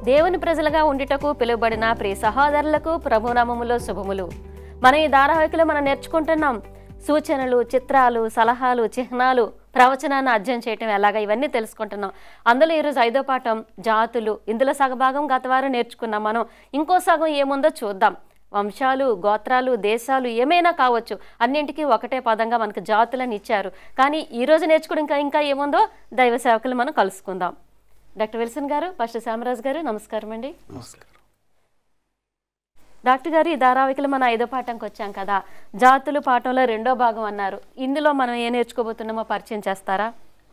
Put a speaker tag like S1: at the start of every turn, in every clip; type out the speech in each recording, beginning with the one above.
S1: దేవుని ప్రజలుగా ఉండుటకు పిలువబడిన ప్రియ సహోదరులకు ప్రభునామములో శుభములు. మన ఈ ధారావాహికలో మనం నేర్చుకుంటున్నాం సూచనలు, చిత్రాలు, సలహాలు, చిహ్నాలు, ప్రవచనాన్ని అధ్యయనం చేయటం ఎలాగా, ఇవన్నీ తెలుసుకుంటున్నాం. అందులో ఈరోజు 5వ పాఠం జాతులు. ఇందులో సగభాగం గత వారం నేర్చుకున్నాం. మనం ఇంకో సగం ఏముందో చూద్దాం. వంశాలు, గోత్రాలు, దేశాలు ఏమైనా కావచ్చు, అన్నింటికీ ఒకటే పదంగా మనకు జాతులను ఇచ్చారు. కానీ ఈరోజు నేర్చుకోవడం ఇంకా ఏముందో దైవ సేవకులు మనం కలుసుకుందాం. డాక్టర్ విల్సన్ గారు, పాస్టర్ శ్యామరాజు గారు, నమస్కారం అండి.
S2: నమస్కారం
S1: డాక్టర్ గారు. ఈ ధారావాహికలో మనం 5వ పాఠంకి వచ్చాం కదా, జాతులు పాఠంలో 2వ భాగం అన్నారు. ఇందులో మనం ఏం నేర్చుకోబోతున్నామో పరిచయం చేస్తారా?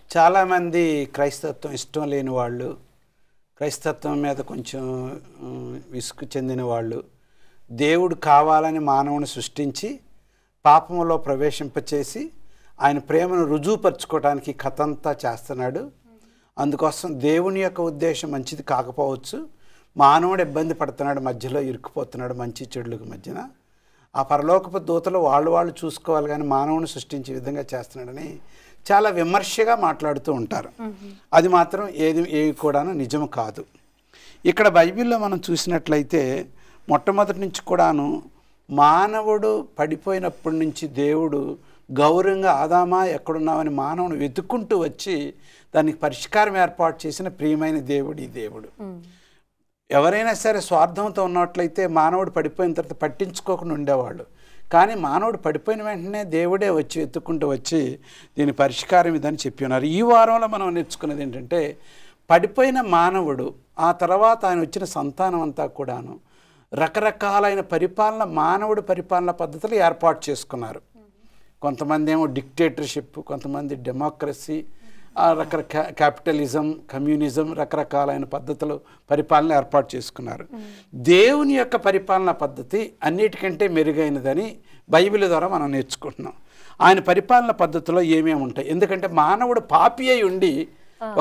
S2: చాలామంది క్రైస్తత్వం ఇష్టం లేని వాళ్ళు, క్రైస్తత్వం మీద కొంచెం విసుగు చెందిన వాళ్ళు, దేవుడు కావాలని మానవుని సృష్టించి పాపంలో ప్రవేశింపచేసి ఆయన ప్రేమను రుజువుపరచుకోవడానికి కథ అంతా చేస్తున్నాడు. అందుకోసం దేవుని యొక్క ఉద్దేశం మంచిది కాకపోవచ్చు, మానవుడు ఇబ్బంది పడుతున్నాడు, మధ్యలో ఇరుక్కుపోతున్నాడు మంచి చెడులకు మధ్యన. ఆ పరలోకపు దూతలు వాళ్ళు చూసుకోవాలి కానీ మానవుని సృష్టించే విధంగా చేస్తున్నాడని చాలా విమర్శగా మాట్లాడుతూ ఉంటారు. అది మాత్రం ఏవి కూడాను నిజం కాదు. ఇక్కడ బైబిల్లో మనం చూసినట్లయితే మొట్టమొదటి నుంచి కూడాను మానవుడు పడిపోయినప్పటి నుంచి దేవుడు గౌరవంగా ఆదామా ఎక్కడున్నామని మానవుని వెతుక్కుంటూ వచ్చి దానికి పరిష్కారం ఏర్పాటు చేసిన ప్రియమైన దేవుడు ఈ దేవుడు. ఎవరైనా సరే స్వార్థంతో ఉన్నట్లయితే మానవుడు పడిపోయిన తర్వాత పట్టించుకోకుండా ఉండేవాళ్ళు. కానీ మానవుడు పడిపోయిన వెంటనే దేవుడే వచ్చి వెతుక్కుంటూ వచ్చి దీని పరిష్కారం ఇదని చెప్పి ఉన్నారు. ఈ వారంలో మనం నేర్చుకున్నది ఏంటంటే, పడిపోయిన మానవుడు ఆ తర్వాత ఆయన వచ్చిన సంతానం అంతా కూడాను రకరకాలైన మానవుడు పరిపాలన పద్ధతులు ఏర్పాటు చేసుకున్నారు. కొంతమంది ఏమో డిక్టేటర్షిప్, కొంతమంది డెమోక్రసీ, క్యాపిటలిజం, కమ్యూనిజం, రకరకాలైన పద్ధతులు పరిపాలన ఏర్పాటు చేసుకున్నారు. దేవుని యొక్క పరిపాలనా పద్ధతి అన్నిటికంటే మెరుగైనదని బైబిల్ ద్వారా మనం నేర్చుకుంటున్నాం. ఆయన పరిపాలన పద్ధతిలో ఏమేమి ఉంటాయి? ఎందుకంటే మానవుడు పాపి అయి ఉండి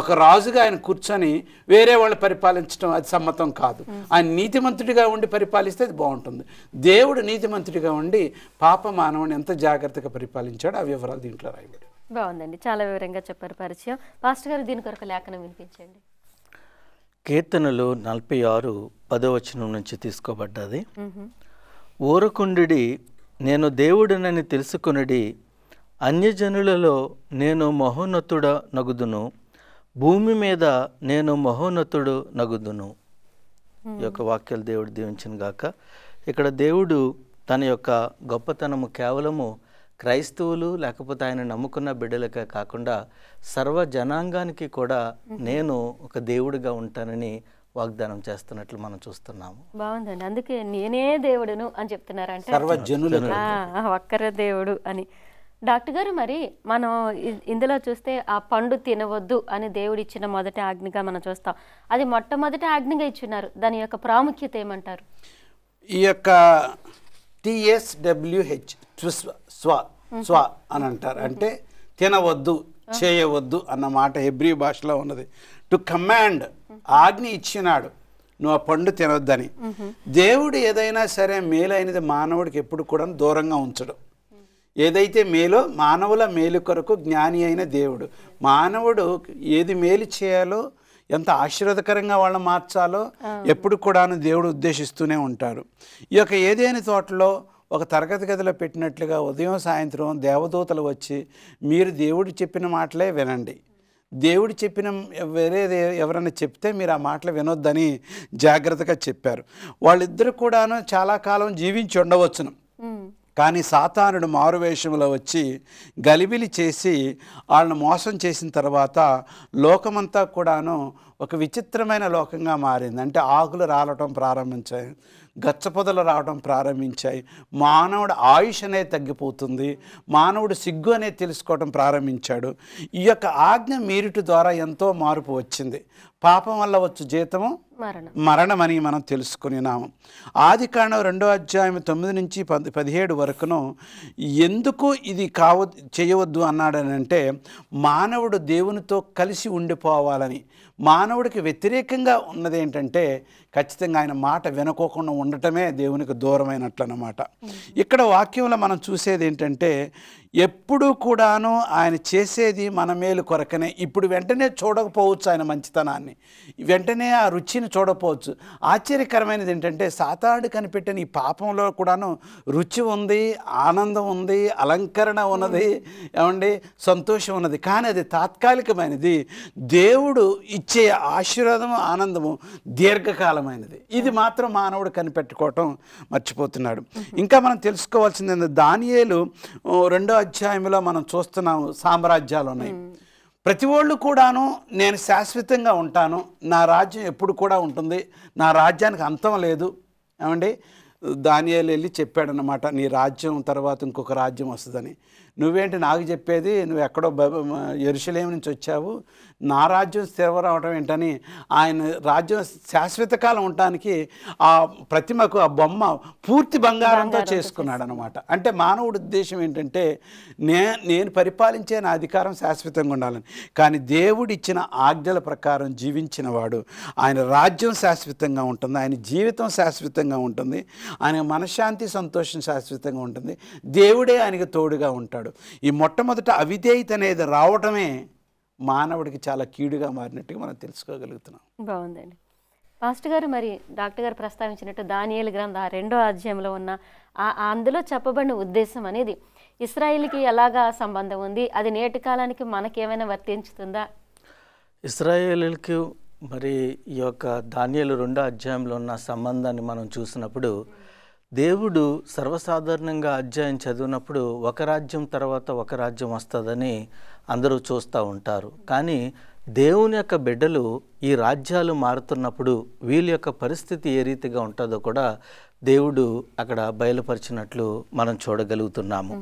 S2: ఒక రాజుగా ఆయన కూర్చొని వేరే వాళ్ళు పరిపాలించడం అది సమ్మతం కాదు. ఆయన నీతిమంతుడిగా ఉండి పరిపాలిస్తే అది బాగుంటుంది. దేవుడు నీతిమంతుడిగా ఉండి పాప మానవుని ఎంత జాగ్రత్తగా పరిపాలించాడో ఆ వివరాలు దీంట్లో రాయబడి.
S1: బాగుందండి, చాలా వివరంగా చెప్పారు పరిచయం. పాస్టర్ గారు దీని కొరకు లేఖనం వినిపించండి.
S3: కీర్తనలు 46:10 నుంచి తీసుకోబడ్డది. ఊరకుండి నేను దేవుడినని తెలుసుకొనుడి, అన్యజనులలో నేను మహోన్నతుడ నగుదును, భూమి మీద నేను మహోన్నతుడు నగుదును. ఈ యొక్క వాక్యాలు దేవుడు దీవించిన గాక. ఇక్కడ దేవుడు తన యొక్క గొప్పతనము కేవలము క్రైస్తవులు లేకపోతే ఆయన నమ్ముకున్న బిడ్డలకే కాకుండా సర్వ జనాంగానికి కూడా నేను ఒక దేవుడిగా ఉంటానని వాగ్దానం చేస్తున్నట్లు మనం చూస్తున్నాము.
S1: బాగుందండి. అందుకే నేనే దేవుడును అని చెప్తున్నారంటే
S2: సర్వజనులు
S1: ఒక్కరే దేవుడు అని. డాక్టర్ గారు, మరి మనం ఇందులో చూస్తే ఆ పండు తినవద్దు అని దేవుడు ఇచ్చిన మొదటి ఆజ్ఞగా మనం చూస్తాం. అది మొట్టమొదటి ఆజ్ఞగా ఇచ్చినారు. దాని యొక్క ప్రాముఖ్యత ఏమంటారు?
S2: ఈ యొక్క TSWH స్వ అని అంటారు. అంటే తినవద్దు, చేయవద్దు అన్న మాట హెబ్రీ భాషలో ఉన్నది. టు కమాండ్, ఆజ్ఞ ఇచ్చినాడు నువ్వు ఆ పండు తినవద్దని. దేవుడు ఏదైనా సరే మేలైనది మానవుడికి ఎప్పుడు కూడా దూరంగా ఉంచడం. ఏదైతే మేలో మానవుల మేలు కొరకు జ్ఞాని అయిన దేవుడు మానవుడు ఏది మేలు చేయాలో, ఎంత ఆశీర్వాదకరంగా వాళ్ళని మార్చాలో ఎప్పుడు కూడాను దేవుడు ఉద్దేశిస్తూనే ఉంటాడు. ఈ యొక్క ఏదైనా తోటలో ఒక తరగతి గదిలో పెట్టినట్లుగా ఉదయం సాయంత్రం దేవదూతలు వచ్చి మీరు దేవుడు చెప్పిన మాటలే వినండి, దేవుడు చెప్పిన ఎవరైనా చెప్తే మీరు ఆ మాటలు వినొద్దని జాగ్రత్తగా చెప్పారు. వాళ్ళిద్దరు కూడాను చాలా కాలం జీవించి ఉండవచ్చును. కానీ సాతానుడు మారువేషంలో వచ్చి గలిబిలి చేసి వాళ్ళని మోసం చేసిన తర్వాత లోకమంతా కూడాను ఒక విచిత్రమైన లోకంగా మారింది. అంటే ఆకులు రాలటం ప్రారంభించాయి, గచ్చపొదలు రావడం ప్రారంభించాయి, మానవుడు ఆయుష్ అనేది తగ్గిపోతుంది, మానవుడు సిగ్గు అనేది తెలుసుకోవడం ప్రారంభించాడు. ఈ యొక్క ఆజ్ఞ మీరుటి ద్వారా ఎంతో మార్పు వచ్చింది. పాపం వల్ల వచ్చు జీతము మరణమని మనం తెలుసుకున్నాము. ఆదికాండం 2:9 నుంచి 17 వరకును ఎందుకు ఇది చేయవద్దు అన్నాడనంటే, మానవుడు దేవునితో కలిసి ఉండిపోవాలని. మానవుడికి వ్యతిరేకంగా ఉన్నది ఏంటంటే ఖచ్చితంగా ఆయన మాట వినుకోకుండా ఉండటమే దేవునికి దూరమైనట్లు అన్నమాట. ఇక్కడ వాక్యంలో మనం చూసేది ఏంటంటే, ఎప్పుడూ కూడాను ఆయన చేసేది మన మేలు కొరకనే. ఇప్పుడు వెంటనే చూడకపోవచ్చు ఆయన మంచితనాన్ని, వెంటనే ఆ రుచిని చూడకపోవచ్చు. ఆశ్చర్యకరమైనది ఏంటంటే సాతానుడు కనిపెట్టిన ఈ పాపంలో కూడాను రుచి ఉంది, ఆనందం ఉంది, అలంకరణ ఉన్నది, ఏమండి సంతోషం ఉన్నది. కానీ అది తాత్కాలికమైనది. దేవుడు ఇచ్చే ఆశీర్వాదము, ఆనందము దీర్ఘకాలమైనది. ఇది మాత్రం మానవుడు కనిపెట్టుకోవటం మర్చిపోతున్నాడు. ఇంకా మనం తెలుసుకోవాల్సింది దానియేలు 2వ అధ్యాయంలో మనం చూస్తున్నాము సామ్రాజ్యాలు ఉన్నాయి. ప్రతి వాళ్ళు కూడాను నేను శాశ్వతంగా ఉంటాను, నా రాజ్యం ఎప్పుడు కూడా ఉంటుంది, నా రాజ్యానికి అంతం లేదు. ఏమండి దానియేలు వెళ్ళి చెప్పాడనమాట, నీ రాజ్యం తర్వాత ఇంకొక రాజ్యం వస్తుందని. నువ్వేంటి నాకు చెప్పేది, నువ్వు ఎక్కడో యెరూషలేము నుంచి వచ్చావు, నా రాజ్యం స్థిరం అవడం ఏంటని ఆయన రాజ్యం శాశ్వత కాలం ఉండటానికి ఆ ప్రతిమకు ఆ బొమ్మ పూర్తి బంగారంతో చేసుకున్నాడు అనమాట. అంటే మానవుడి ఉద్దేశం ఏంటంటే నేను పరిపాలించే నా అధికారం శాశ్వతంగా ఉండాలని. కానీ దేవుడు ఇచ్చిన ఆజ్ఞల ప్రకారం జీవించిన వాడు ఆయన రాజ్యం శాశ్వతంగా ఉంటుంది, ఆయన జీవితం శాశ్వతంగా ఉంటుంది, ఆయన మనశ్శాంతి సంతోషం శాశ్వతంగా ఉంటుంది, దేవుడే ఆయనకి తోడుగా ఉంటాడు. ఈ మొట్టమొదట అవిధేయత అనేది రావటమే మానవుడికి చాలా కీడుగా మారినట్టుగా మనం తెలుసుకోగలుగుతున్నాం.
S1: బాగుందండి పాస్టర్ గారు. మరి డాక్టర్ గారు ప్రస్తావించినట్టు దానియేలు గ్రంథం 2వ అధ్యాయంలో ఉన్న అందులో చెప్పబడిన ఉద్దేశం అనేది ఇశ్రాయేలుకి ఎలాగా సంబంధం ఉంది, అది నేటి కాలానికి మనకేమైనా వర్తించుతుందా?
S3: ఇశ్రాయేలుకి మరి ఈ యొక్క దానియేలు 2వ అధ్యాయంలో ఉన్న సంబంధాన్ని మనం చూసినప్పుడు దేవుడు సర్వసాధారణంగా అధ్యాయం చదివినప్పుడు ఒక రాజ్యం తర్వాత ఒక రాజ్యం వస్తుందని అందరూ చూస్తూ ఉంటారు. కానీ దేవుని యొక్క బిడ్డలు ఈ రాజ్యాలు మారుతున్నప్పుడు వీళ్ళ యొక్క పరిస్థితి ఏ రీతిగా ఉంటుందో కూడా దేవుడు అక్కడ బయలుపరిచినట్లు మనం చూడగలుగుతున్నాము.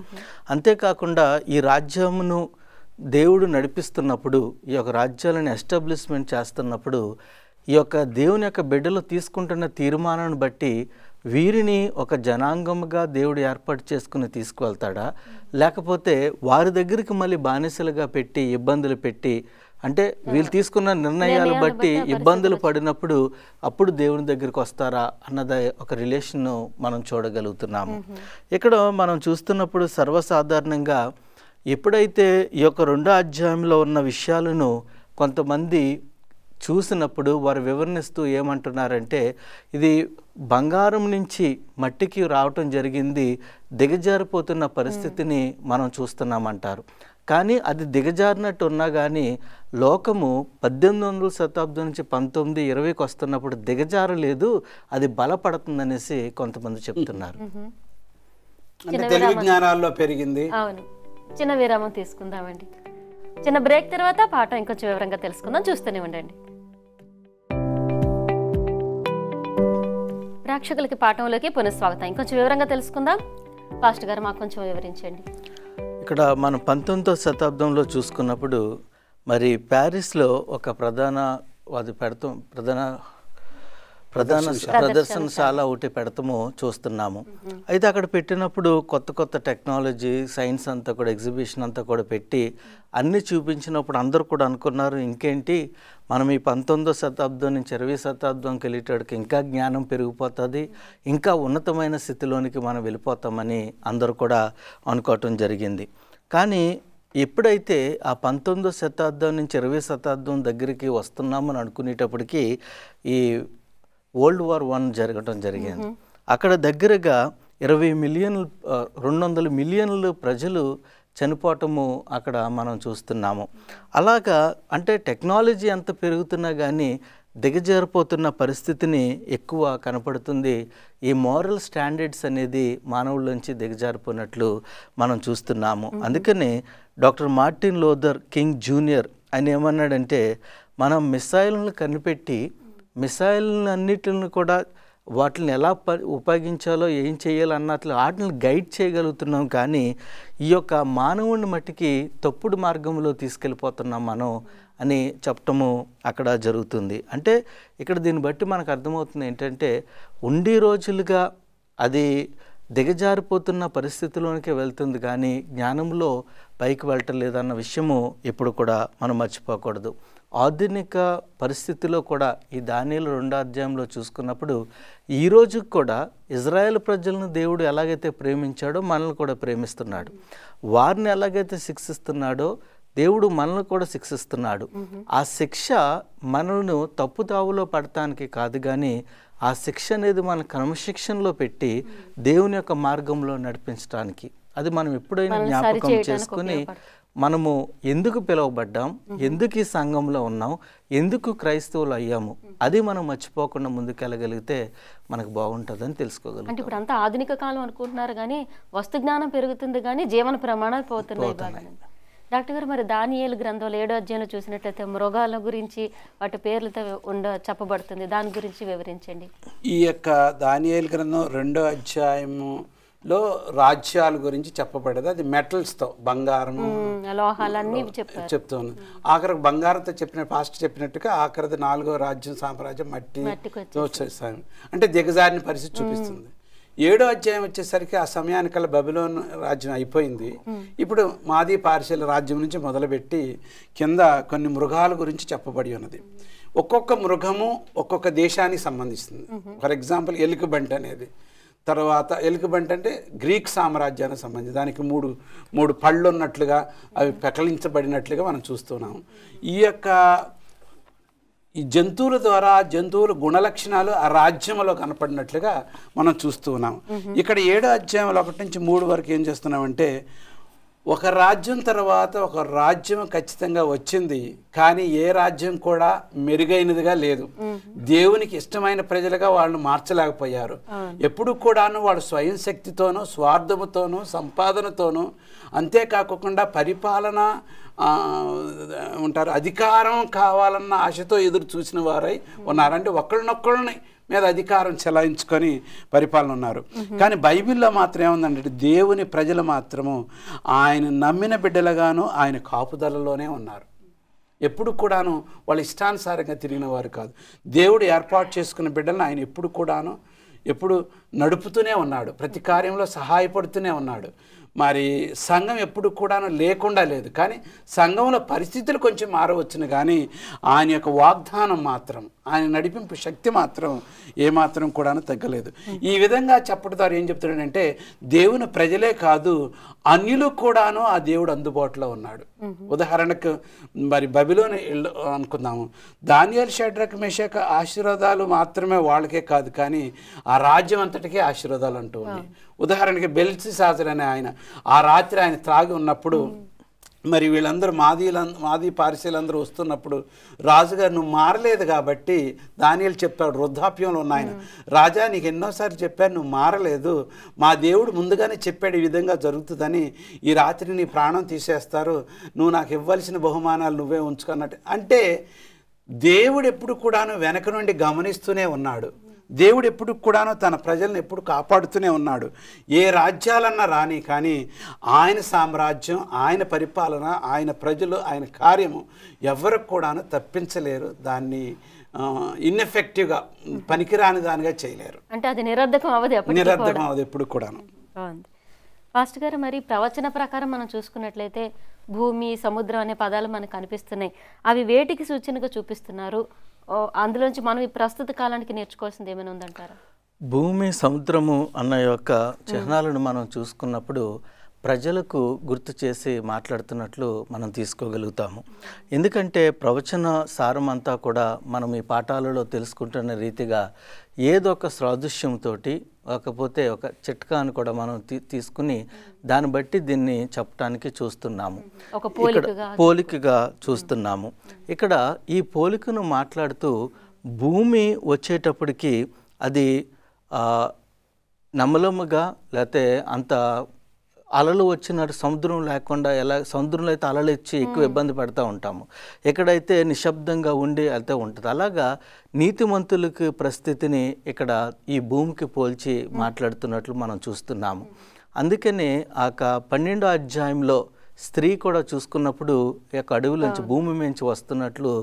S3: అంతేకాకుండా ఈ రాజ్యమును దేవుడు నడిపిస్తున్నప్పుడు, ఈ యొక్క రాజ్యాలను ఎస్టాబ్లిష్మెంట్ చేస్తున్నప్పుడు ఈ యొక్క దేవుని యొక్క బిడ్డలు తీసుకుంటున్న తీర్మానాన్ని బట్టి వీరిని ఒక జనాంగముగా దేవుడు ఏర్పాటు చేసుకుని తీసుకువెళ్తాడా, లేకపోతే వారి దగ్గరికి మళ్ళీ బానిసలుగా పెట్టి ఇబ్బందులు పెట్టి, అంటే వీళ్ళు తీసుకున్న నిర్ణయాలు బట్టి ఇబ్బందులు పడినప్పుడు అప్పుడు దేవుని దగ్గరికి వస్తారా అన్నది ఒక రిలేషన్ మనం చూడగలుగుతున్నాము. ఇక్కడ మనం చూస్తున్నప్పుడు సర్వసాధారణంగా ఎప్పుడైతే ఈ యొక్క 2వ అధ్యాయంలో ఉన్న విషయాలను కొంతమంది చూసినప్పుడు వారు వివరణిస్తూ ఏమంటున్నారంటే ఇది బంగారం నుంచి మట్టికి రావటం జరిగింది, దిగజారిపోతున్న పరిస్థితిని మనం చూస్తున్నామంటారు. కానీ అది దిగజారినట్టు ఉన్నా కానీ లోకము 18వ శతాబ్దం నుంచి 1920కి వస్తున్నప్పుడు దిగజారలేదు, అది బలపడుతుందనేసి కొంతమంది చెప్తున్నారు.
S2: తెలివి జ్ఞానాల్లో పెరిగింది.
S1: అవును, చిన్న విరామం తీసుకుందామండి. చిన్న బ్రేక్ తర్వాత పాఠం ఇంకొంచెం వివరంగా తెలుసుకుందాం, చూస్తూనే ఉండండి. ప్రేక్షకులకి పాఠంలోకి పునఃస్వాగతం. ఇంకొంచెం వివరంగా తెలుసుకుందాం. పాస్టర్ గారు మాకు కొంచెం వివరించండి.
S3: ఇక్కడ మనం 19వ శతాబ్దంలో చూసుకున్నప్పుడు మరి ప్యారిస్లో ఒక ప్రదర్శనశాల ఒకటి పెడతాము చూస్తున్నాము. అయితే అక్కడ పెట్టినప్పుడు కొత్త టెక్నాలజీ సైన్స్ అంతా కూడా ఎగ్జిబిషన్ అంతా కూడా పెట్టి అన్నీ చూపించినప్పుడు అందరూ కూడా అనుకున్నారు ఇంకేంటి మనం ఈ 19వ శతాబ్దం నుంచి 20వ శతాబ్దంకి వెళ్ళేటడికి ఇంకా జ్ఞానం పెరిగిపోతుంది, ఇంకా ఉన్నతమైన స్థితిలోనికి మనం వెళ్ళిపోతామని అందరూ కూడా అనుకోవటం జరిగింది. కానీ ఎప్పుడైతే ఆ 19వ శతాబ్దం నుంచి 20వ శతాబ్దం దగ్గరికి వస్తున్నామని అనుకునేటప్పటికీ ఈ World War I జరగటం జరిగింది. అక్కడ దగ్గరగా 200 మిలియన్లు ప్రజలు చనిపోవటము అక్కడ మనం చూస్తున్నాము. అలాగా అంటే టెక్నాలజీ ఎంత పెరుగుతున్నా కానీ దిగజారిపోతున్న పరిస్థితిని ఎక్కువ కనపడుతుంది. ఈ మోరల్ స్టాండర్డ్స్ అనేది మానవుల్లోంచి దిగజారిపోయినట్లు మనం చూస్తున్నాము. అందుకని doctor Martin Luther king junior ఆయన ఏమన్నాడంటే మనం మిసైల్ను కనిపెట్టి మిసైల్నన్నిటిని కూడా వాటిని ఎలా ఉపయోగించాలో ఏం చేయాలో అన్నట్లు వాటిని గైడ్ చేయగలుగుతున్నాం, కానీ ఈ యొక్క మానవుని మట్టికి తప్పుడు మార్గంలో తీసుకెళ్ళిపోతున్నాం మనం అని చెప్పటము అక్కడ జరుగుతుంది. అంటే ఇక్కడ దీన్ని బట్టి మనకు అర్థమవుతుంది ఏంటంటే ఉండి రోజులుగా అది దిగజారిపోతున్న పరిస్థితిలోనికి వెళ్తుంది, కానీ జ్ఞానంలో పైకి వెళ్ళటం లేదన్న విషయము ఎప్పుడు కూడా మనం మర్చిపోకూడదు. ఆధునిక పరిస్థితిలో కూడా ఈ దానియేలు 2వ అధ్యాయంలో చూసుకున్నప్పుడు ఈ రోజు కూడా ఇజ్రాయెల్ ప్రజలను దేవుడు ఎలాగైతే ప్రేమించాడో మనల్ని కూడా ప్రేమిస్తున్నాడు. వారిని ఎలాగైతే శిక్షిస్తున్నాడో దేవుడు మనల్ని కూడా శిక్షిస్తున్నాడు. ఆ శిక్ష మనల్ని తప్పుదావులో పడటానికి కాదు, కానీ ఆ శిక్ష అనేది మన క్రమశిక్షణలో పెట్టి దేవుని యొక్క మార్గంలో నడిపించడానికి. అది మనం ఎప్పుడైనా జ్ఞాపకం చేసుకుని మనము ఎందుకు పిలువబడ్డాం, ఎందుకు ఈ సంఘంలో ఉన్నాం, ఎందుకు క్రైస్తవులు అయ్యాము, అది మనం మర్చిపోకుండా ముందుకెళ్ళగలిగితే మనకు బాగుంటుందని తెలుసుకోగలం.
S1: అంటే ఇప్పుడు అంతా ఆధునిక కాలం అనుకుంటున్నారు, కానీ వస్తు జ్ఞానం పెరుగుతుంది, కానీ జీవన ప్రమాణాలు పోతున్నాయి. డాక్టర్ గారు, మరి దానియేలు గ్రంథంలో 7వ అధ్యాయంలో చూసినట్లయితే మృగాల గురించి వాటి పేర్లతో చెప్పబడుతుంది, దాని గురించి వివరించండి.
S2: ఈ యొక్క దానియేలు గ్రంథం 2వ అధ్యాయములో రాజ్యాల గురించి చెప్పబడేది. అది మెటల్స్తో, బంగారము,
S1: లోహాలన్నీ
S2: చెప్తుంది. ఆఖరికి బంగారంతో పాస్ట్ చెప్పినట్టుగా ఆఖరిది 4వ రాజ్యం సామ్రాజ్యం మట్టితో వచ్చేసాను అంటే దిగజారిన పరిస్థితి చూపిస్తుంది. 7వ అధ్యాయం వచ్చేసరికి ఆ సమయానికల్లా బబిలోన్ రాజ్యం అయిపోయింది. ఇప్పుడు మాదీ పార్షియల్ రాజ్యం నుంచి మొదలుపెట్టి కింద కొన్ని మృగాల గురించి చెప్పబడి ఉన్నది. ఒక్కొక్క మృగము ఒక్కొక్క దేశానికి సంబంధిస్తుంది. ఫర్ ఎగ్జాంపుల్ ఎలుకబంటి అనేది, తర్వాత ఎలుకబంటి అంటే గ్రీక్ సామ్రాజ్యానికి సంబంధించి, దానికి మూడు పళ్ళు ఉన్నట్లుగా అవి పెకలించబడినట్లుగా మనం చూస్తున్నాం. ఈ జంతువుల ద్వారా జంతువుల గుణలక్షణాలు ఆ రాజ్యంలో కనపడినట్లుగా మనం చూస్తూ ఉన్నాం. ఇక్కడ 7వ అధ్యాయంలో 1 నుంచి 3 వరకు ఏం చేస్తున్నామంటే, ఒక రాజ్యం తర్వాత ఒక రాజ్యం ఖచ్చితంగా వచ్చింది, కానీ ఏ రాజ్యం కూడా మెరుగైనదిగా లేదు. దేవునికి ఇష్టమైన ప్రజలుగా వాళ్ళు మార్చలేకపోయారు. ఎప్పుడు కూడాను వాళ్ళు స్వయం శక్తితోనూ స్వార్థముతోనూ సంపాదనతోనూ, అంతేకాకుండా పరిపాలన ఉంటారు, అధికారం కావాలన్న ఆశతో ఎదురు చూసిన వారై ఉన్నారు. అంటే ఒకళ్ళనొక్కళ్ళని మీద అధికారం చెలాయించుకొని పరిపాలన ఉన్నారు. కానీ బైబిల్లో మాత్రం ఏముందంటే, దేవుని ప్రజలు మాత్రము ఆయన నమ్మిన బిడ్డలుగాను ఆయన కాపుదలలోనే ఉన్నారు. ఎప్పుడు కూడాను వాళ్ళ ఇష్టానుసారంగా తిరిగిన వారు కాదు. దేవుడు ఏర్పాటు చేసుకున్న బిడ్డలను ఆయన ఎప్పుడు నడుపుతూనే ఉన్నాడు, ప్రతి కార్యంలో సహాయపడుతూనే ఉన్నాడు. మరి సంఘం ఎప్పుడు కూడాను లేకుండా లేదు, కానీ సంఘంలో పరిస్థితులు కొంచెం మారవచ్చును, కానీ ఆయన యొక్క వాగ్దానం మాత్రం, ఆయన నడిపింపు శక్తి మాత్రం ఏమాత్రం కూడాను తగ్గలేదు. ఈ విధంగా చెప్పడం ద్వారా ఏం చెప్తున్నాడంటే, దేవుని ప్రజలే కాదు అన్యులు కూడాను ఆ దేవుడు అందుబాటులో ఉన్నాడు. ఉదాహరణకు మరి బబిలోను అనుకుందాము, దానియేలు షడ్రక్ మెషక్ ఆశీర్వాదాలు మాత్రమే వాళ్ళకే కాదు, కానీ ఆ రాజ్యం అంతటికే ఆశీర్వాదాలు అంటూ ఉన్నాయి. ఉదాహరణకి బెల్షస్సాజర్ అనే ఆయన ఆ రాత్రి ఆయన త్రాగి ఉన్నప్పుడు, మరి వీళ్ళందరూ మాదీ పార్సీలందరూ వస్తున్నప్పుడు, రాజుగారు నువ్వు మారలేదు కాబట్టి దానియేలు చెప్తాడు, వృద్ధాప్యంలో ఉన్న ఆయన, రాజా నీకు ఎన్నోసార్లు చెప్పాను నువ్వు మారలేదు, మా దేవుడు ముందుగానే చెప్పాడు ఈ విధంగా జరుగుతుందని, ఈ రాత్రి నీ ప్రాణం తీసేస్తారు, నువ్వు నాకు ఇవ్వాల్సిన బహుమానాలు నువ్వే ఉంచుకున్నట్టు. అంటే దేవుడు ఎప్పుడు కూడాను వెనక నుండి గమనిస్తూనే ఉన్నాడు. దేవుడు ఎప్పుడు కూడాను తన ప్రజలను ఎప్పుడు కాపాడుతూనే ఉన్నాడు. ఏ రాజ్యాలన్నా రాని, కానీ ఆయన సామ్రాజ్యం, ఆయన పరిపాలన, ఆయన ప్రజలు, ఆయన కార్యము ఎవరికి కూడాను తప్పించలేరు. దాన్ని ఇన్ఎఫెక్టివ్గా, పనికిరాని దానిగా చేయలేరు.
S1: అంటే అది నిరర్ధకం అవ్వదు
S2: ఎప్పుడు కూడాను.
S1: పాస్టర్ గారు, మరి ప్రవచన ప్రకారం మనం చూసుకున్నట్లయితే భూమి, సముద్రం అనే పదాలు మనకు కనిపిస్తున్నాయి. అవి వేటికి సూచనగా చూపిస్తున్నారు? అందులోంచి మనం ఈ ప్రస్తుత కాలానికి నేర్చుకోవాల్సింది ఏమైనా ఉందంటారా?
S3: భూమి, సముద్రము అన్న యొక్క చిహ్నాలను మనం చూసుకున్నప్పుడు ప్రజలకు గుర్తు చేసి మాట్లాడుతున్నట్లు మనం తీసుకోగలుగుతాము. ఎందుకంటే ప్రవచన సారం అంతా కూడా మనం ఈ పాఠాలలో తెలుసుకుంటున్న రీతిగా ఏదో ఒక సాదృశ్యంతో, కాకపోతే ఒక చిట్కాను కూడా మనం తీసుకుని దాన్ని బట్టి దీన్ని చెప్పడానికి చూస్తున్నాము, పోలికగా చూస్తున్నాము. ఇక్కడ ఈ పోలికను మాట్లాడుతూ భూమి వచ్చేటప్పటికి అది నమ్మలముగా, లేకపోతే అంత అలలు వచ్చినట్టు సముద్రం లేకుండా, సముద్రంలో అయితే అలలు ఇచ్చి ఎక్కువ ఇబ్బంది పడుతూ ఉంటాము, ఎక్కడైతే నిశ్శబ్దంగా ఉండి అయితే ఉంటుంది. అలాగా నీతిమంతులకి పరిస్థితిని ఇక్కడ ఈ భూమికి పోల్చి మాట్లాడుతున్నట్లు మనం చూస్తున్నాము. అందుకనే ఆ 12వ అధ్యాయంలో స్త్రీ కూడా చూసుకున్నప్పుడు యొక్క అడవులోంచి భూమి నుంచి వస్తున్నట్లు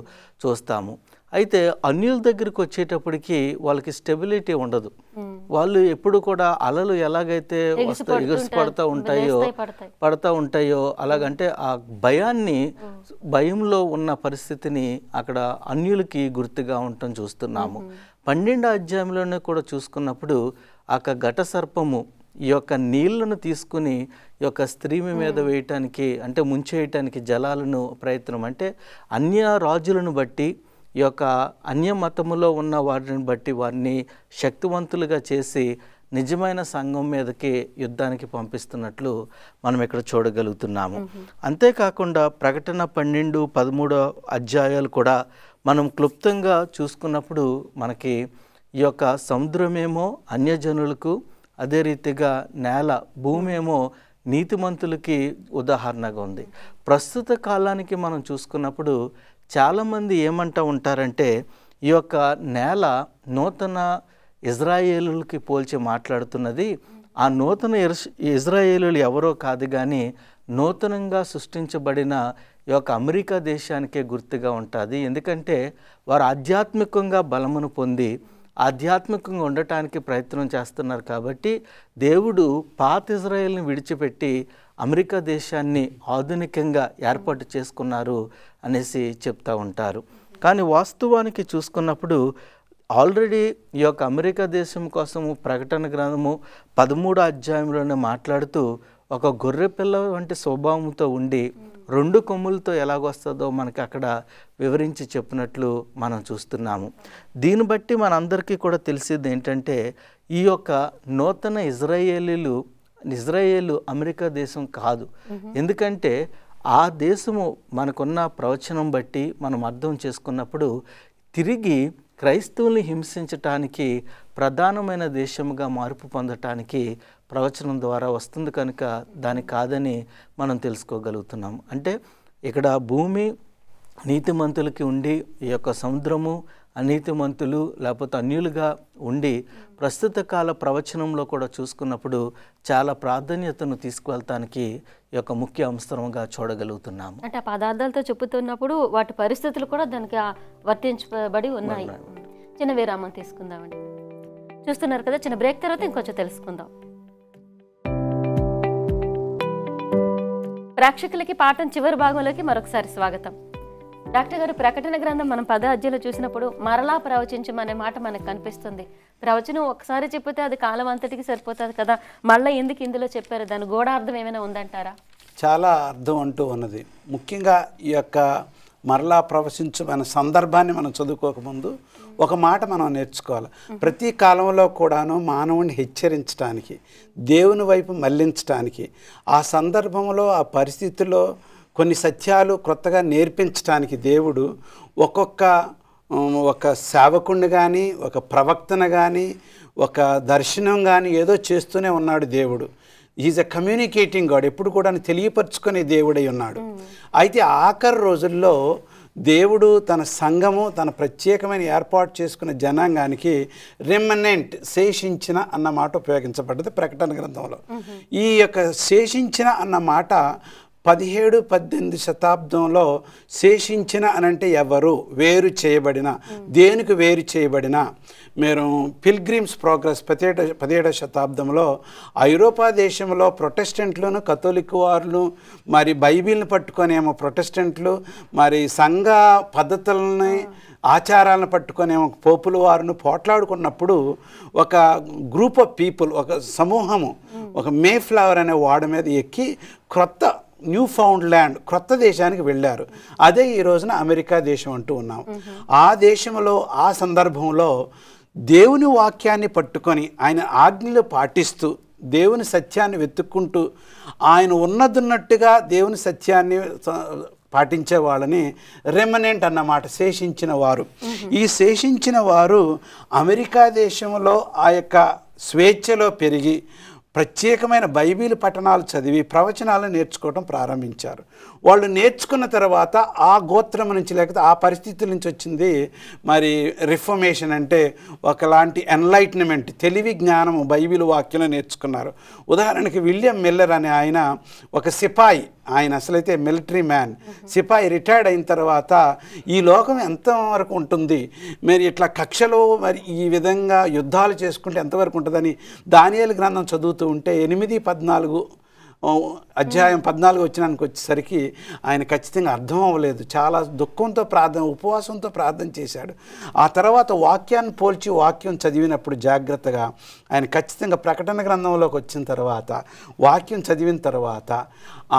S3: చూస్తాము. అయితే అన్యుల దగ్గరికి వచ్చేటప్పటికి వాళ్ళకి స్టెబిలిటీ ఉండదు. వాళ్ళు ఎప్పుడు కూడా అలలు ఎలాగైతే ఎగుసిపడుతూ ఉంటాయో అలాగంటే ఆ భయంలో ఉన్న పరిస్థితిని అక్కడ అన్యులకి గుర్తుగా ఉండటం చూస్తున్నాము. 12వ అధ్యాయంలోనే కూడా చూసుకున్నప్పుడు ఆ ఘట సర్పము ఈ యొక్క నీళ్లను తీసుకుని ఈ యొక్క స్త్రీ మీద వేయటానికి అంటే ముంచేయటానికి జలాలను ప్రయత్నం అంటే అన్య రాజులను బట్టి ఈ యొక్క అన్య మతములో ఉన్న వారిని బట్టి వారిని శక్తివంతులుగా చేసి నిజమైన సంఘం మీదకి యుద్ధానికి పంపిస్తున్నట్లు మనం ఇక్కడ చూడగలుగుతున్నాము. అంతేకాకుండా ప్రకటన 12, 13 అధ్యాయాలు కూడా మనం క్లుప్తంగా చూసుకున్నప్పుడు మనకి ఈ యొక్క సముద్రమేమో అన్యజనులకు, అదే రీతిగా నేల భూమి ఏమో నీతిమంతులకి ఉదాహరణగా ఉంది. ప్రస్తుత కాలానికి మనం చూసుకున్నప్పుడు చాలామంది ఏమంటూ ఉంటారంటే ఈ యొక్క నేల నూతన ఇజ్రాయేలులకి పోల్చి మాట్లాడుతున్నది. ఆ నూతన ఇజ్రాయేలులు ఎవరో కాదు కానీ నూతనంగా సృష్టించబడిన ఈ యొక్క అమెరికా దేశానికే గుర్తుగా ఉంటుంది. ఎందుకంటే వారు ఆధ్యాత్మికంగా బలమును పొంది ఆధ్యాత్మికంగా ఉండటానికి ప్రయత్నం చేస్తున్నారు కాబట్టి దేవుడు పాత ఇజ్రాయేల్ని విడిచిపెట్టి అమెరికా దేశాన్ని ఆధునికంగా ఏర్పాటు చేసుకున్నారు అనేసి చెప్తూ ఉంటారు. కానీ వాస్తవానికి చూసుకున్నప్పుడు ఆల్రెడీ ఈ యొక్క అమెరికా దేశం కోసము ప్రకటన గ్రంథము 13వ అధ్యాయంలోనే మాట్లాడుతూ ఒక గొర్రె పిల్ల వంటి స్వభావంతో ఉండి 2 కొమ్ములతో ఎలాగొస్తుందో మనకి అక్కడ వివరించి చెప్పినట్లు మనం చూస్తున్నాము. దీన్ని బట్టి మనందరికీ కూడా తెలిసేది ఏంటంటే ఈ యొక్క నూతన ఇజ్రాయేలు అమెరికా దేశం కాదు. ఎందుకంటే ఆ దేశము మనకున్న ప్రవచనం బట్టి మనం అర్థం చేసుకున్నప్పుడు తిరిగి క్రైస్తవుల్ని హింసించటానికి ప్రధానమైన దేశముగా మార్పు పొందటానికి ప్రవచనం ద్వారా వస్తుంది కనుక దాని కాదని మనం తెలుసుకోగలుగుతున్నాం. అంటే ఇక్కడ భూమి నీతిమంతులకి ఉండి ఈ యొక్క సముద్రము అనీతిమంతులు లేకపోతే అన్యులుగా ఉండి ప్రస్తుత కాల ప్రవచనంలో కూడా చూసుకున్నప్పుడు చాలా ప్రాధాన్యతను తీసుకువెళ్తానికి ఈ యొక్క ముఖ్య అంశంగా చూడగలుగుతున్నాము.
S1: అంటే ఆ పదార్థాలతో చెప్పుతున్నప్పుడు వాటి పరిస్థితులు కూడా దానికి వర్తించబడి ఉన్నాయి. చిన్న విరామం తీసుకుందామండి. చూస్తున్నారు కదా, చిన్న బ్రేక్ తర్వాత ఇంకొంచెం తెలుసుకుందాం. ప్రేక్షకులకి పాఠం చివరి భాగంలోకి మరొకసారి స్వాగతం. డాక్టర్ గారు, ప్రకటన గ్రంథం మనం 10వ అధ్యాయంలో చూసినప్పుడు మరలా ప్రవచించమనే మాట మనకు కనిపిస్తుంది. ప్రవచనం ఒకసారి చెప్పితే అది కాలం అంతటికి సరిపోతుంది కదా, మళ్ళీ ఎందుకు ఇందులో చెప్పారు? దాని గూఢార్థం ఏమైనా ఉందంటారా?
S2: చాలా అర్థం అంటూ ఉన్నది. ముఖ్యంగా ఈ యొక్క మరలా ప్రవచించమనే సందర్భాన్ని మనం చదువుకోకముందు ఒక మాట మనం నేర్చుకోవాలి. ప్రతి కాలంలో కూడాను మానవుని హెచ్చరించడానికి, దేవుని వైపు మళ్లించడానికి, ఆ సందర్భంలో ఆ పరిస్థితుల్లో కొన్ని సత్యాలు కొత్తగా నేర్పించడానికి దేవుడు ఒక సేవకుడిని కానీ, ఒక ప్రవక్తను కానీ, ఒక దర్శనం కానీ ఏదో చేస్తూనే ఉన్నాడు దేవుడు. ఈజ్ ఎ కమ్యూనికేటింగ్ గాడ్, ఎప్పుడు కూడా తెలియపరుచుకునే దేవుడై ఉన్నాడు. అయితే ఆఖరి రోజుల్లో దేవుడు తన సంఘము, తన ప్రత్యేకమైన ఏర్పాటు చేసుకున్న జనాంగానికి రెమనెంట్, శేషించిన అన్న మాట ఉపయోగించబడ్డది ప్రకటన గ్రంథంలో. ఈ యొక్క శేషించిన అన్న మాట 17, 18 శతాబ్దంలో శేషించిన అనంటే ఎవరు? వేరు చేయబడిన, దేనికి వేరు చేయబడిన? మీరు పిల్గ్రిమ్స్ ప్రోగ్రెస్ 17వ శతాబ్దంలో ఐరోపా దేశంలో ప్రొటెస్టెంట్లను, కథోలిక్ వారులు, మరి బైబిల్ని పట్టుకొనేమో ప్రొటెస్టెంట్లు, మరి సంఘ పద్ధతులని ఆచారాలను పట్టుకొనేమో పోపుల వారిని పోట్లాడుకున్నప్పుడు ఒక గ్రూప్ ఆఫ్ పీపుల్, ఒక సమూహము, ఒక మేఫ్లవర్ అనే వాడ మీద ఎక్కి న్యూ ఫౌండ్ ల్యాండ్, క్రొత్త దేశానికి వెళ్ళారు. అదే ఈ రోజున అమెరికా దేశం అంటూ ఉన్నాం. ఆ దేశంలో ఆ సందర్భంలో దేవుని వాక్యాన్ని పట్టుకొని ఆయన ఆజ్ఞలు పాటిస్తూ దేవుని సత్యాన్ని వెతుక్కుంటూ ఆయన ఉన్నదున్నట్టుగా దేవుని సత్యాన్ని పాటించే వాళ్ళని రెమనెంట్ అన్నమాట, శేషించిన వారు. ఈ శేషించిన వారు అమెరికా దేశంలో ఆ యొక్క స్వేచ్ఛలో పెరిగి ప్రత్యేకమైన బైబిల్ పఠనాలు చదివి ప్రవచనాలు నేర్చుకోవడం ప్రారంభించారు. వాళ్ళు నేర్చుకున్న తర్వాత ఆ గోత్రం నుంచి లేకపోతే ఆ పరిస్థితుల నుంచి వచ్చింది మరి రిఫర్మేషన్, అంటే ఒకలాంటి ఎన్లైట్మెంట్, తెలివి జ్ఞానము బైబిల్ వాక్యంలో నేర్చుకున్నారు. ఉదాహరణకి విలియం మిల్లర్ అనే ఆయన ఒక సిపాయి, ఆయన అసలైతే మిలిటరీ మ్యాన్, సిపాయి రిటైర్డ్ అయిన తర్వాత ఈ లోకం ఎంతవరకు ఉంటుంది, మరి ఇట్లా కక్షలో మరి ఈ విధంగా యుద్ధాలు చేసుకుంటే ఎంతవరకు ఉంటుందని దానియేలు గ్రంథం చదువుతూ ఉంటే 8-14 అధ్యాయం 14 వచ్చినానికి వచ్చేసరికి ఆయన ఖచ్చితంగా అర్థం అవ్వలేదు. చాలా దుఃఖంతో ప్రార్థన, ఉపవాసంతో ప్రార్థన చేశాడు. ఆ తర్వాత వాక్యాన్ని పోల్చి వాక్యం చదివినప్పుడు జాగ్రత్తగా ఆయన ఖచ్చితంగా ప్రకటన గ్రంథంలోకి వచ్చిన తర్వాత వాక్యం చదివిన తర్వాత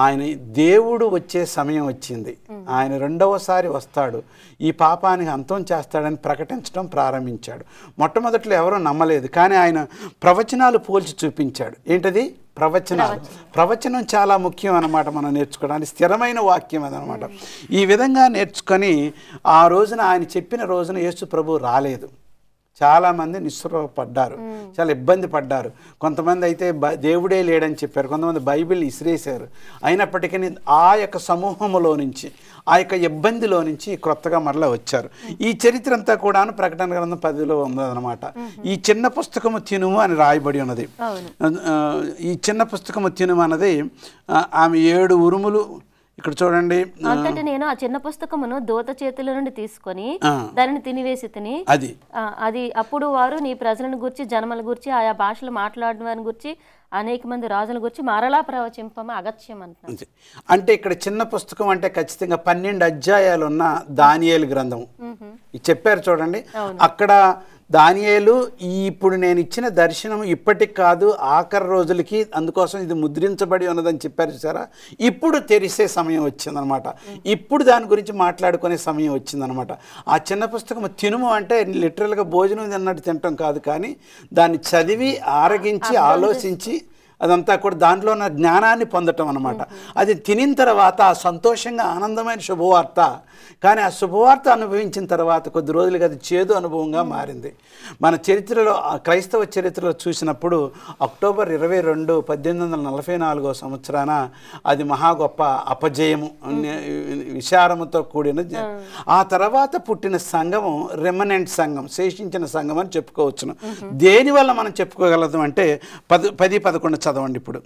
S2: ఆయన దేవుడు వచ్చే సమయం వచ్చింది, ఆయన రెండవసారి వస్తాడు, ఈ పాపానికి అంతం చేస్తాడని ప్రకటించడం ప్రారంభించాడు. మొట్టమొదట్లో ఎవరూ నమ్మలేదు, కానీ ఆయన ప్రవచనాలు పోల్చి చూపించాడు. ఏంటది? ప్రవచనాలు. ప్రవచనం చాలా ముఖ్యం అన్నమాట మనం నేర్చుకోవడానికి, స్థిరమైన వాక్యం అదనమాట. ఈ విధంగా నేర్చుకొని ఆ రోజున ఆయన చెప్పిన రోజున యేసు ప్రభు రాలేదు. చాలామంది నిస్పృహపడ్డారు, చాలా ఇబ్బంది పడ్డారు. కొంతమంది అయితే దేవుడే లేడని చెప్పారు, కొంతమంది బైబిల్ ఇసిరేశారు. అయినప్పటికీ ఆ యొక్క సమూహములో నుంచి, ఆ యొక్క ఇబ్బందిలో నుంచి క్రొత్తగా మరలా వచ్చారు. ఈ చరిత్ర అంతా కూడా ప్రకటన గ్రంథం 10లో ఉన్నదనమాట. ఈ చిన్న పుస్తకము తినుము అని రాయబడి ఉన్నది. ఈ చిన్న పుస్తకము తినుము అన్నది ఆమె 7 ఉరుములు. ఇక్కడ చూడండి,
S1: అంతటి నేను ఆ చిన్న పుస్తకమును దూత చేతుల నుండి తీసుకొని దానిని తినివేసి తిని అది అప్పుడు వారు నీ ప్రజలను గురించి, జనముల గురించి, ఆయా భాషలు మాట్లాడిన వారిని గురించి, అనేక మంది రాజుల గురించి మరలా ప్రవచింపమ అగత్యం అంటున్నారు.
S2: అంటే ఇక్కడ చిన్న పుస్తకం అంటే ఖచ్చితంగా 12 అధ్యాయాలు ఉన్న దానియేలు గ్రంథం చెప్పారు చూడండి. అక్కడ దానియేలు ఇప్పుడు నేను ఇచ్చిన దర్శనం ఇప్పటికి కాదు, ఆఖరి రోజులకి, అందుకోసం ఇది ముద్రించబడి ఉన్నదని చెప్పారు చూసారా. ఇప్పుడు తెరిసే సమయం వచ్చిందనమాట, ఇప్పుడు దాని గురించి మాట్లాడుకునే సమయం వచ్చిందనమాట. ఆ చిన్న పుస్తకం తినుము అంటే లిటరల్గా భోజనం తిన్నట్టు తినటం కాదు, కానీ దాన్ని చదివి ఆరగించి ఆలోచించి అదంతా కూడా దాంట్లో ఉన్న జ్ఞానాన్ని పొందటం అనమాట. అది తినిన తర్వాత సంతోషంగా ఆనందమైన శుభవార్త, కానీ ఆ శుభవార్త అనుభవించిన తర్వాత కొద్ది రోజులకి అది చేదు అనుభవంగా మారింది. మన చరిత్రలో, క్రైస్తవ చరిత్రలో చూసినప్పుడు అక్టోబర్ 22, 1844 సంవత్సరాన అది మహా గొప్ప అపజయము, విచారముతో కూడిన. ఆ తర్వాత పుట్టిన సంఘము రెమనెంట్ సంఘం, శేషించిన సంఘం అని చెప్పుకోవచ్చును. దేనివల్ల మనం చెప్పుకోగలదు అంటే 10-11 చదవండి ఇప్పుడు.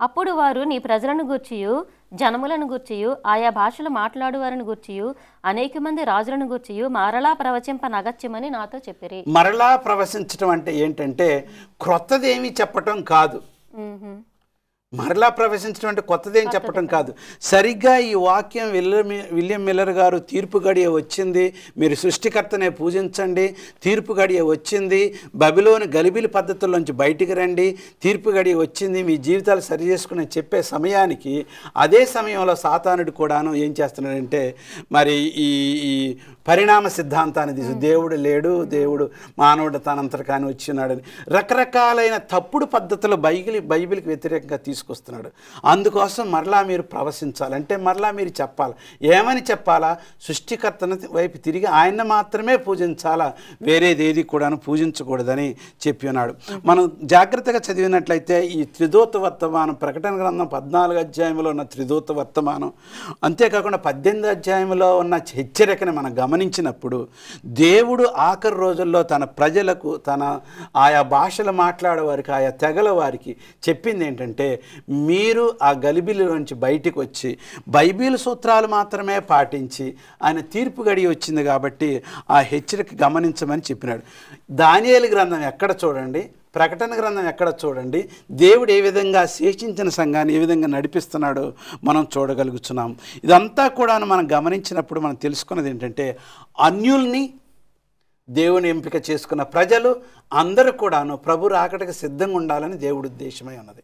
S1: అప్పుడు వారు నీ ప్రజలను గూర్చియు, జనములను గూర్చియు, ఆయా భాషలు మాట్లాడువారిని గూర్చియు, అనేక మంది రాజులను గూర్చియు మరలా ప్రవచింప నగత్యమని నాతో చెప్పిరి.
S2: మరలా ప్రవచించడం అంటే ఏంటంటే క్రొత్తదేమీ చెప్పటం కాదు. మరలా ప్రవేశించడం అంటే కొత్తదేం చెప్పటం కాదు. సరిగ్గా ఈ వాక్యం విలియం మిల్లర్ గారు, తీర్పు గడియ వచ్చింది, మీరు సృష్టికర్తనే పూజించండి, తీర్పు గడియ వచ్చింది, బబిలోని గలిబిలి పద్ధతుల్లోంచి బయటికి రండి, తీర్పు గడియ వచ్చింది, మీ జీవితాలు సరి చేసుకుని చెప్పే సమయానికి అదే సమయంలో సాతానుడు కూడాను ఏం చేస్తున్నాడంటే మరి ఈ పరిణామ సిద్ధాంతాన్ని తీసు, దేవుడు లేడు, దేవుడు మానవుడు తనంతట కానీ వచ్చినాడని రకరకాలైన తప్పుడు పద్ధతులు బైబిల్కి వ్యతిరేకంగా తీసుకొస్తున్నాడు. అందుకోసం మరలా మీరు ప్రవశించాలంటే మరలా మీరు చెప్పాలి. ఏమని చెప్పాలా? సృష్టికర్తను వైపు తిరిగి ఆయన మాత్రమే పూజించాలా, వేరేదేది కూడాను పూజించకూడదని చెప్పి ఉన్నాడు. మనం జాగ్రత్తగా చదివినట్లయితే ఈ త్రిదూత వర్తమానం, ప్రకటన గ్రంథం 14 అధ్యాయంలో ఉన్న త్రిదూత వర్తమానం, అంతేకాకుండా 18 అధ్యాయంలో ఉన్న హెచ్చరికని మనం గమనించినప్పుడు దేవుడు ఆఖరి రోజుల్లో తన ప్రజలకు, తన ఆయా భాషలు మాట్లాడేవారికి, ఆయా తెగల వారికి చెప్పింది ఏంటంటే, మీరు ఆ గలిబిలి నుంచి బయటికి వచ్చి బైబిల్ సూత్రాలు మాత్రమే పాటించి, ఆయన తీర్పు గడి వచ్చింది కాబట్టి ఆ హెచ్చరిక గమనించమని చెప్పినాడు. దానియేలు గ్రంథం ఎక్కడ చూడండి, ప్రకటన గ్రంథం ఎక్కడ చూడండి, దేవుడు ఏ విధంగా శేషించిన సంఘాన్ని ఏ విధంగా నడిపిస్తున్నాడో మనం చూడగలుగుతున్నాం. ఇదంతా కూడా మనం గమనించినప్పుడు మనం తెలుసుకున్నది ఏంటంటే, అన్యుల్ని దేవుని ఎంపిక చేసుకున్న ప్రజలు అందరూ కూడాను ప్రభు రాకడకి సిద్ధంగా ఉండాలని దేవుడి ఉద్దేశమై ఉన్నది.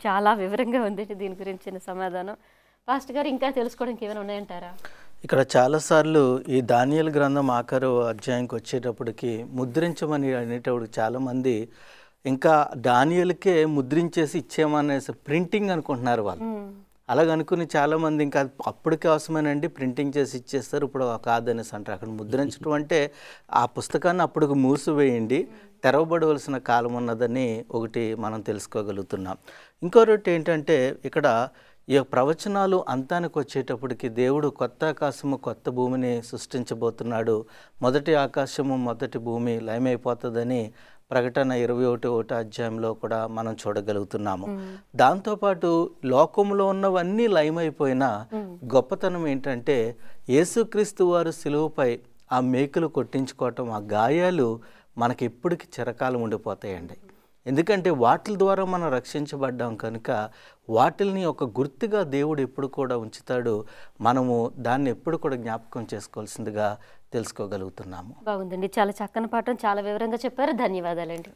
S1: చాలా వివరంగా ఉంది దీని గురించిన సమాధానం. పాస్టర్ గారు ఇంకా తెలుసుకోవడానికి ఏమైనా ఉన్నాయంటారా?
S3: ఇక్కడ చాలాసార్లు ఈ దానియేలు గ్రంథం ఆఖరు అధ్యాయంకి వచ్చేటప్పటికి ముద్రించమని అనేటప్పుడు చాలామంది ఇంకా దానియేలుకే ముద్రించేసి ఇచ్చేమనేసి ప్రింటింగ్ అనుకుంటున్నారు వాళ్ళు. అలాగనుకుని చాలామంది ఇంకా అప్పటికే అవసరమేనండి ప్రింటింగ్ చేసి ఇచ్చేస్తారు, ఇప్పుడు కాదనేసి అంటారు. అక్కడ ముద్రించడం అంటే ఆ పుస్తకాన్ని అప్పటికి మూసివేయండి, తెరవబడవలసిన కాలం ఉన్నదని ఒకటి మనం తెలుసుకోగలుగుతున్నాం. ఇంకొకటి ఏంటంటే ఇక్కడ ఈ ప్రవచనాలు అంతానికి వచ్చేటప్పటికి దేవుడు కొత్త ఆకాశము కొత్త భూమిని సృష్టించబోతున్నాడు, మొదటి ఆకాశము మొదటి భూమి లయమైపోతుందని ప్రకటన 21వ అధ్యాయంలో కూడా మనం చూడగలుగుతున్నాము. దాంతోపాటు లోకంలో ఉన్నవన్నీ లయమైపోయినా గొప్పతనం ఏంటంటే యేసుక్రీస్తు వారు సిలువపై ఆ మేకులు కొట్టించుకోవటం, ఆ గాయాలు మనకి ఎప్పటికీ చిరకాలం ఉండిపోతాయండి. ఎందుకంటే వాటి ద్వారా మనం రక్షించబడ్డాం కనుక వాటిల్ని ఒక గుర్తుగా దేవుడు ఎప్పుడు కూడా ఉంచుతాడు. మనము దాన్ని ఎప్పుడు కూడా జ్ఞాపకం చేసుకోవాల్సిందిగా తెలుసుకోగలుగుతున్నాము.
S1: బాగుందండి, చాలా చక్కని పాఠం, చాలా వివరంగా చెప్పారు. ధన్యవాదాలండి.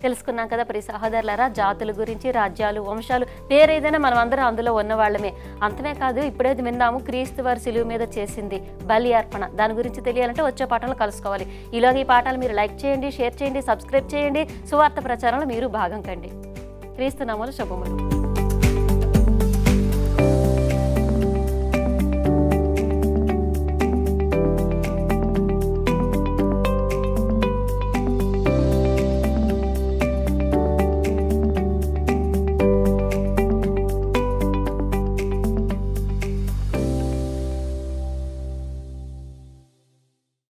S1: తెలుసుకున్నాం కదా ప్రియ సహోదరులారా, జాతుల గురించి, రాజ్యాలు, వంశాలు, పేరేదైనా మనం అందరం అందులో ఉన్నవాళ్ళమే. అంతనే కాదు, ఇప్పుడేది విన్నాము క్రీస్తు వారి సిలువ మీద చేసింది బలి అర్పణ, దాని గురించి తెలియాలంటే వచ్చే పాఠంలో కలుసుకోవాలి. ఇలాగ ఈ పాఠాలు మీరు లైక్ చేయండి, షేర్ చేయండి, సబ్స్క్రైబ్ చేయండి, సువార్త ప్రచారంలో మీరు భాగం కండి. క్రీస్తు నామములో శుభములు.